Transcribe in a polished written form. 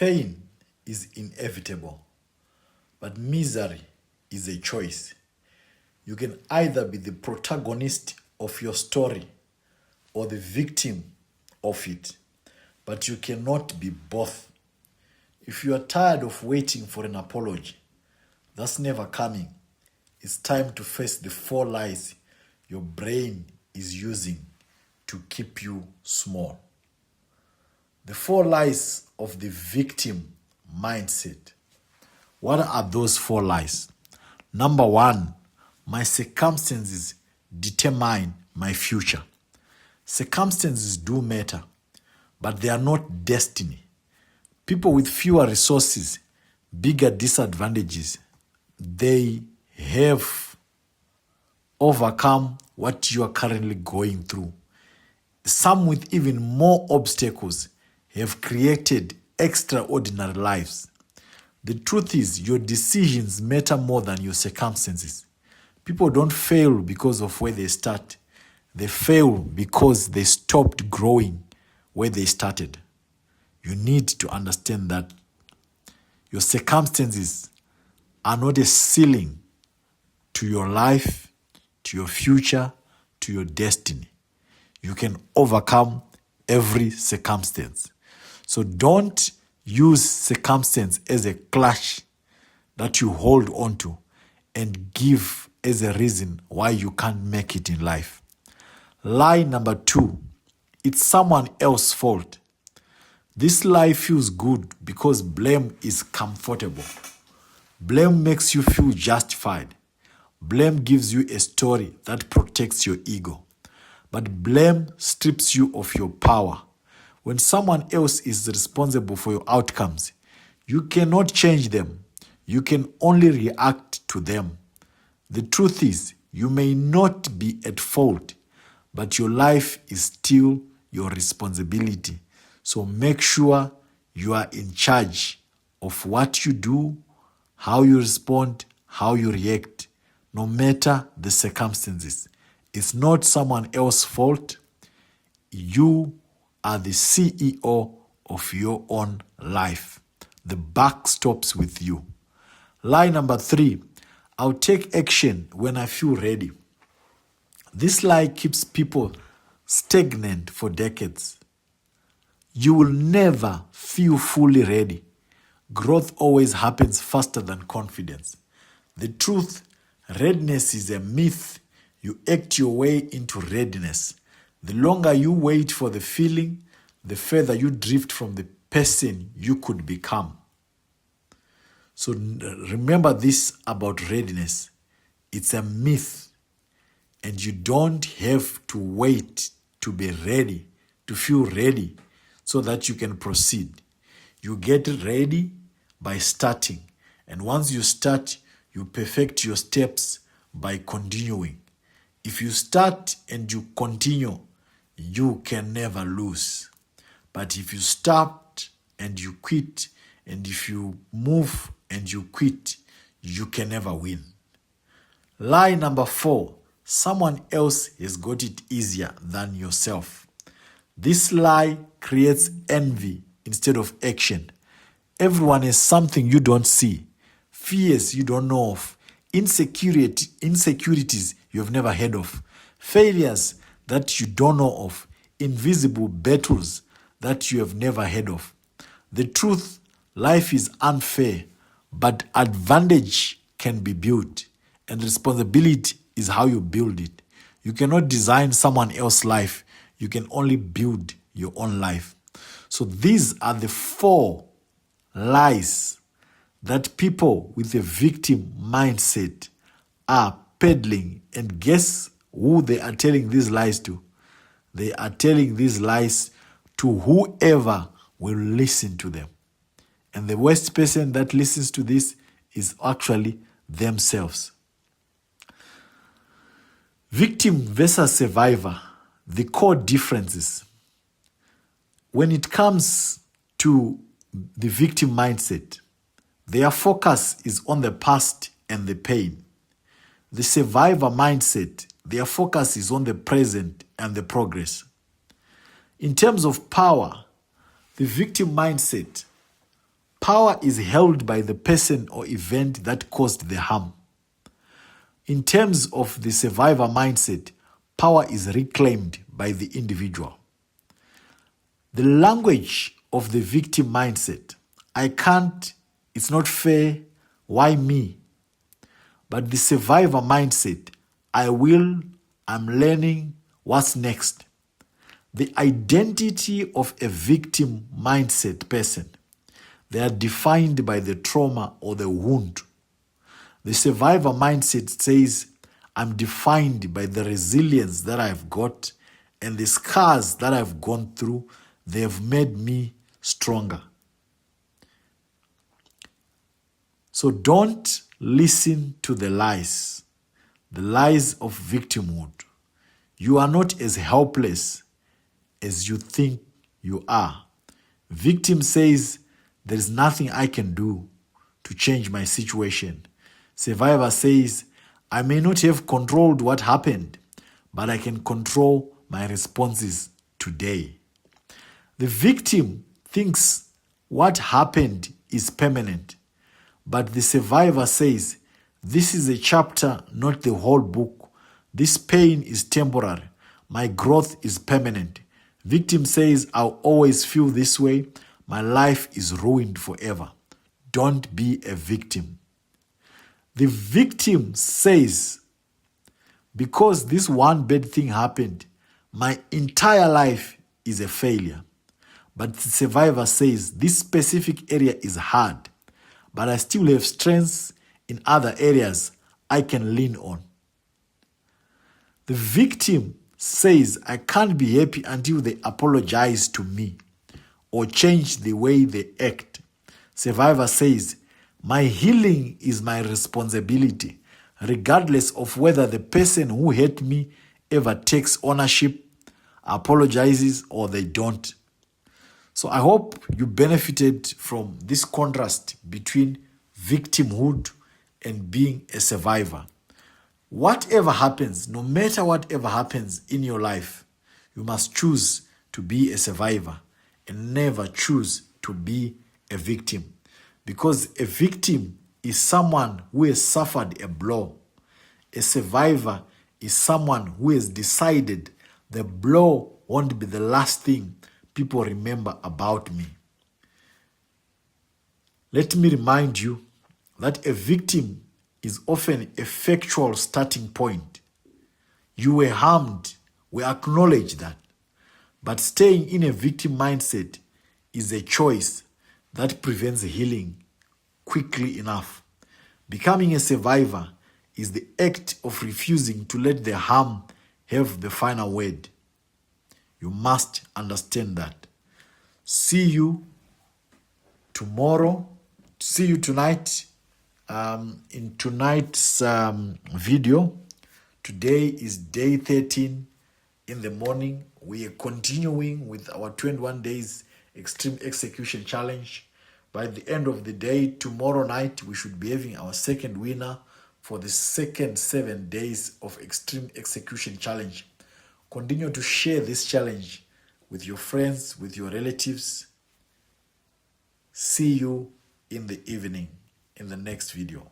Pain is inevitable, but misery is a choice. You can either be the protagonist of your story or the victim of it, but you cannot be both. If you are tired of waiting for an apology, that's never coming. It's time to face the four lies your brain is using to keep you small. The four lies of the victim mindset. What are those four lies? Number one, my circumstances determine my future. Circumstances do matter, but they are not destiny. People with fewer resources, bigger disadvantages, they have overcome what you are currently going through. Some with even more obstacles have created extraordinary lives. The truth is, your decisions matter more than your circumstances. People don't fail because of where they start. They fail because they stopped growing where they started. You need to understand that your circumstances are not a ceiling to your life, to your future, to your destiny. You can overcome every circumstance. So don't use circumstance as a clutch that you hold on to and give as a reason why you can't make it in life. Lie number two, it's someone else's fault. This lie feels good because blame is comfortable. Blame makes you feel justified. Blame gives you a story that protects your ego. But blame strips you of your power. When someone else is responsible for your outcomes, you cannot change them. You can only react to them. The truth is, you may not be at fault, but your life is still your responsibility. So make sure you are in charge of what you do, how you respond, how you react, no matter the circumstances. It's not someone else's fault. You are the CEO of your own life. The buck stops with you. Lie number three, I'll take action when I feel ready. This lie keeps people stagnant for decades. You will never feel fully ready. Growth always happens faster than confidence. The truth, readiness is a myth. You act your way into readiness. The longer you wait for the feeling, the further you drift from the person you could become. So remember this about readiness. It's a myth. And you don't have to wait to be ready, to feel ready, so that you can proceed. You get ready by starting. And once you start, you perfect your steps by continuing. If you start and you continue, you can never lose. But if you start and you quit, and if you move and you quit, you can never win. Lie number four, someone else has got it easier than yourself. This lie creates envy instead of action. Everyone has something you don't see, fears you don't know of, insecurities you have never heard of, failures that you don't know of, invisible battles that you have never heard of. The truth, life is unfair, but advantage can be built, and responsibility is how you build it. You cannot design someone else's life. You can only build your own life. So these are the four lies that people with a victim mindset are peddling. And guess who they are telling these lies to? They are telling these lies to whoever will listen to them. And the worst person that listens to this is actually themselves. Victim versus survivor, the core differences. When it comes to the victim mindset, their focus is on the past and the pain. The survivor mindset, their focus is on the present and the progress. In terms of power, the victim mindset Power is held by the person or event that caused the harm. In terms of the survivor mindset, power is reclaimed by the individual. The language of the victim mindset, I can't, it's not fair, why me? But the survivor mindset, I will, I'm learning, what's next? The identity of a victim mindset person, they are defined by the trauma or the wound. The survivor mindset says, I'm defined by the resilience that I've got and the scars that I've gone through. They have made me stronger. So don't listen to the lies of victimhood. You are not as helpless as you think you are. Victim says, there is nothing I can do to change my situation. Survivor says, I may not have controlled what happened, but I can control my responses today. The victim thinks what happened is permanent, but the survivor says, this is a chapter, not the whole book. This pain is temporary. My growth is permanent. Victim says, I'll always feel this way. My life is ruined forever. Don't be a victim. The victim says, because this one bad thing happened, my entire life is a failure. But the survivor says, this specific area is hard, but I still have strengths in other areas I can lean on. The victim says, I can't be happy until they apologize to me or change the way they act. Survivor says, my healing is my responsibility, regardless of whether the person who hurt me ever takes ownership, apologizes, or they don't. So I hope you benefited from this contrast between victimhood and being a survivor. Whatever happens, no matter whatever happens in your life, you must choose to be a survivor and never choose to be a victim. Because a victim is someone who has suffered a blow. A survivor is someone who has decided the blow won't be the last thing people remember about me. Let me remind you that a victim is often a factual starting point. You were harmed, we acknowledge that. But staying in a victim mindset is a choice that prevents healing quickly enough. Becoming a survivor is the act of refusing to let the harm have the final word. You must understand that. See you tomorrow. See you tonight in tonight's video. Today is day 13 in the morning. We are continuing with our 21 days extreme execution challenge. By the end of the day, tomorrow night, we should be having our second winner for the second 7 days of extreme execution challenge. Continue to share this challenge with your friends, with your relatives. See you in the evening in the next video.